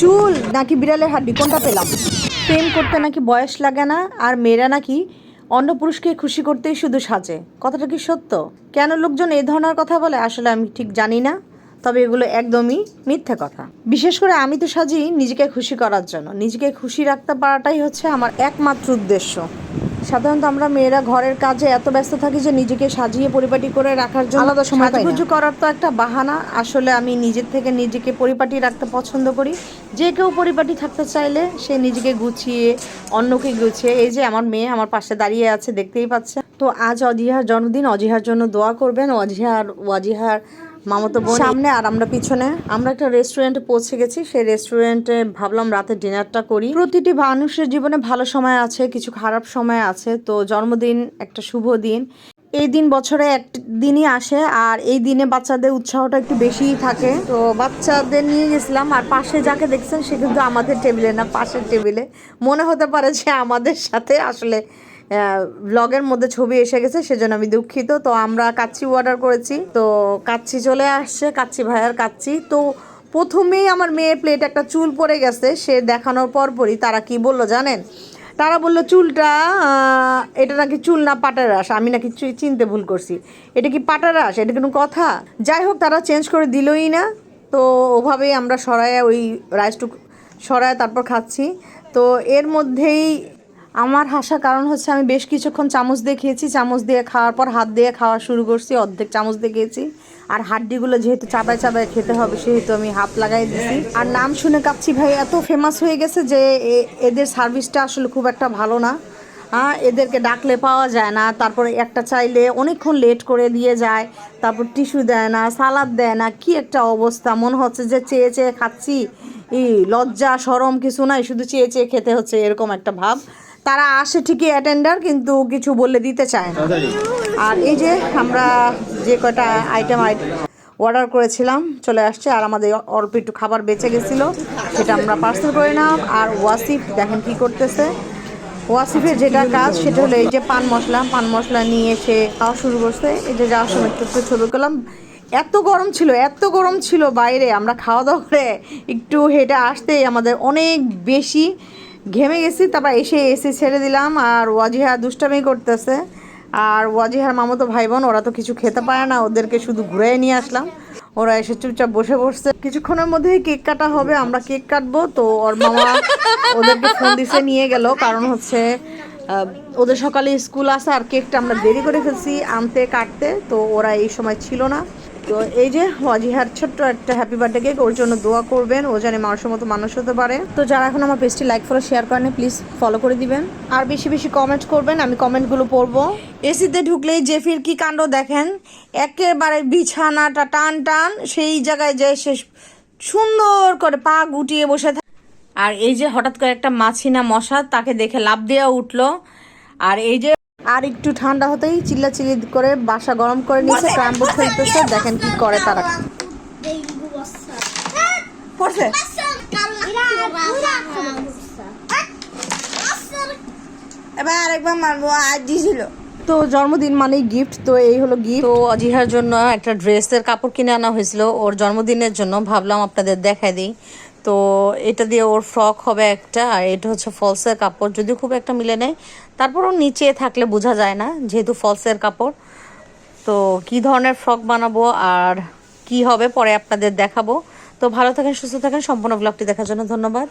চুল নাকি বিড়ালের হাড্ডি কোনটা পেলাম? প্রেম করতে নাকি বয়স লাগে না, আর মেয়েরা নাকি অন্য পুরুষকে খুশি করতেই শুধু সাজে। কথাটা কি সত্য? কেন লোকজন এই ধরনের কথা বলে আসলে আমি ঠিক জানি না, তবে এগুলো একদমই মিথ্যে কথা। বিশেষ করে আমি তো সাজি নিজেকে খুশি করার জন্য। নিজেকে খুশি রাখতে পারাটাই হচ্ছে আমার একমাত্র উদ্দেশ্য। সাধারণত আমরা মেয়েরা ঘরের কাজে এত ব্যস্ত থাকি যে নিজেকে সাজিয়ে পরিপাটি করে রাখার জন্য আলাদা সময় পাই না। সাজুগুজু করার তো একটা বাহানা। আসলে আমি নিজের থেকে নিজেকে পরিপাটি রাখতে পছন্দ করি। যে কেউ পরিপাটি থাকতে চাইলে সে নিজেকে গুছিয়ে অন্যকে গুছিয়ে, এই যে আমার মেয়ে আমার পাশে দাঁড়িয়ে আছে দেখতেই পাচ্ছে। তো আজ অজিহার জন্মদিন, অজিহার জন্য দোয়া করবেন। ওয়াজিহার মামাতো বোন সামনে আর আমরা পিছনে। আমরা একটা রেস্টুরেন্টে পৌঁছে গেছি। সেই রেস্টুরেন্টে ভাবলাম রাতে ডিনারটা করি। প্রতিটি মানুষের জীবনে ভালো সময় আছে, কিছু খারাপ সময় আছে। তো জন্মদিন একটা শুভ দিন। এই দিন বছরে একদিনই আসে, আর এই দিনে বাচ্চাদের উৎসাহটা একটু বেশিই থাকে। তো বাচ্চাদের নিয়ে গেছিলাম, আর পাশে যাকে দেখছেন সে কিন্তু আমাদের টেবিলে না, পাশের টেবিলে। মনে হতে পারে যে আমাদের সাথে আসলে ব্লগের মধ্যে ছবি এসে গেছে, সেজন্য আমি দুঃখিত। তো আমরা কাচ্চি অর্ডার করেছি, তো কাচ্চি চলে আসছে, কাচ্চি ভাইয়ার কাচ্চি। তো প্রথমেই আমার মেয়ের প্লেটে একটা চুল পড়ে গেছে। সে দেখানোর পরপরই তারা কি বললো জানেন? তারা বললো চুলটা এটা নাকি চুল না, পাটার রাস। আমি নাকি চিনতে ভুল করছি, এটা কি পাটার রাস? এটা কোনো কথা? যাই হোক, তারা চেঞ্জ করে দিলই না। তো ওভাবেই আমরা সরায় ওই রাইসটুকু সরায় তারপর খাচ্ছি। তো এর মধ্যেই আমার হাসার কারণ হচ্ছে আমি বেশ কিছুক্ষণ চামচ দিয়ে খেয়েছি। চামচ দিয়ে খাওয়ার পর হাত দিয়ে খাওয়া শুরু করছি, অর্ধেক চামচ দিয়ে খেয়েছি। আর হাড্ডিগুলো যেহেতু চাবায় চাবায় খেতে হবে, সেহেতু আমি হাত লাগাই দিছি। আর নাম শুনে কাচ্চি ভাই এত ফেমাস হয়ে গেছে যে এদের সার্ভিসটা আসলে খুব একটা ভালো না। এদেরকে ডাকলে পাওয়া যায় না, তারপরে একটা চাইলে অনেকক্ষণ লেট করে দিয়ে যায়, তারপর টিস্যু দেয় না, সালাদ দেয় না। কি একটা অবস্থা! মনে হচ্ছে যে চেয়ে চেয়ে খাচ্ছি, লজ্জা শরম কিছু নাই, শুধু চেয়ে চেয়ে খেতে হচ্ছে, এরকম একটা ভাব। তারা আসে ঠিকই অ্যাটেন্ডার, কিন্তু কিছু বললে দিতে চায় না। আর এই যে আমরা যে কয়টা আইটেম অর্ডার করেছিলাম চলে আসছে, আর আমাদের অল্প একটু খাবার বেঁচে গেছিলো, সেটা আমরা পার্সেল করে নিলাম। আর ওয়াসিফ দেখেন কি করতেছে। ওয়াসিফের যেটা কাজ সেটা হলো এই যে পান মশলা নিয়ে এসে খাওয়া শুরু করছে। এই যে যাওয়ার সময় একটু একটু ছবি করলাম। এত গরম ছিল বাইরে। আমরা খাওয়া দাওয়া করে একটু হেঁটে আসতেই আমাদের অনেক বেশি ঘেমে গেছি। তারপর এসে এসি ছেড়ে দিলাম, আর ওয়াজিহা দুষ্টামি করতেছে। আর ওয়াজিহার মামাতো ভাই বোন, ওরা তো কিছু খেতে পারে না, ওদেরকে শুধু ঘুরে নিয়ে আসলাম। ওরা এসে চুপচাপ বসে পড়ছে। কিছুক্ষণের মধ্যেই কেক কাটা হবে, আমরা কেক কাটবো। তো ওর মামা ওদেরকে ফোন দিছে, নিয়ে গেল। কারণ হচ্ছে ওদের সকালে স্কুল আসে, আর কেকটা আমরা দেরি করে ফেলছি আনতে কাটতে, তো ওরা এই সময় ছিল না। তো এই যে ওয়াজিহার ছোট্ট একটা হ্যাপি বার্থডে কেক, ওর জন্য দোয়া করবেন, ও জানে মানুষের মতো মানুষ হতে পারে। তো যারা এখন আমার পেজটি লাইক ফলো শেয়ার করেন, প্লিজ ফলো করে দিবেন, আর বেশি বেশি কমেন্ট করবেন, আমি কমেন্টগুলো পড়বো। এসিতে ঢুকলেই জেফির কি কাণ্ড দেখেন, একেবারে বিছানাটা টান টান, সেই জায়গায় যে সে সুন্দর করে পা গুটিয়ে বসে থাকে। আর এই যে হঠাৎ করে একটা মাছি না মশা তাকে দেখে লাফ দিয়ে উঠলো। আর এই যে আর একটু ঠান্ডা হতেই চিল্লাচিল্লি করে বাসা গরম করে নিয়েছে, ক্রাম্বো খেলতেছে। দেখেন কি করে তারা। পড়ছে এবার আরেকবার মারবো, আজ দিয়েছিল। তো জন্মদিন মানেই গিফট, তো এই হলো গিফট। তো অজিহার জন্য একটা ড্রেসের কাপড় কিনে আনা হয়েছিল ওর জন্মদিনের জন্য, ভাবলাম আপনাদের দেখাই দিই। তো এটা দিয়ে ওর ফ্রক হবে একটা, আর এটা হচ্ছে ফলসের কাপড়, যদিও খুব একটা মিলে নেয়, তারপরও নিচে থাকলে বোঝা যায় না যেহেতু ফলসের কাপড়। তো কি ধরনের ফ্রক বানাবো আর কি হবে পরে আপনাদের দেখাবো। তো ভালো থাকেন, সুস্থ থাকেন। সম্পূর্ণ ব্লগটি দেখার জন্য ধন্যবাদ।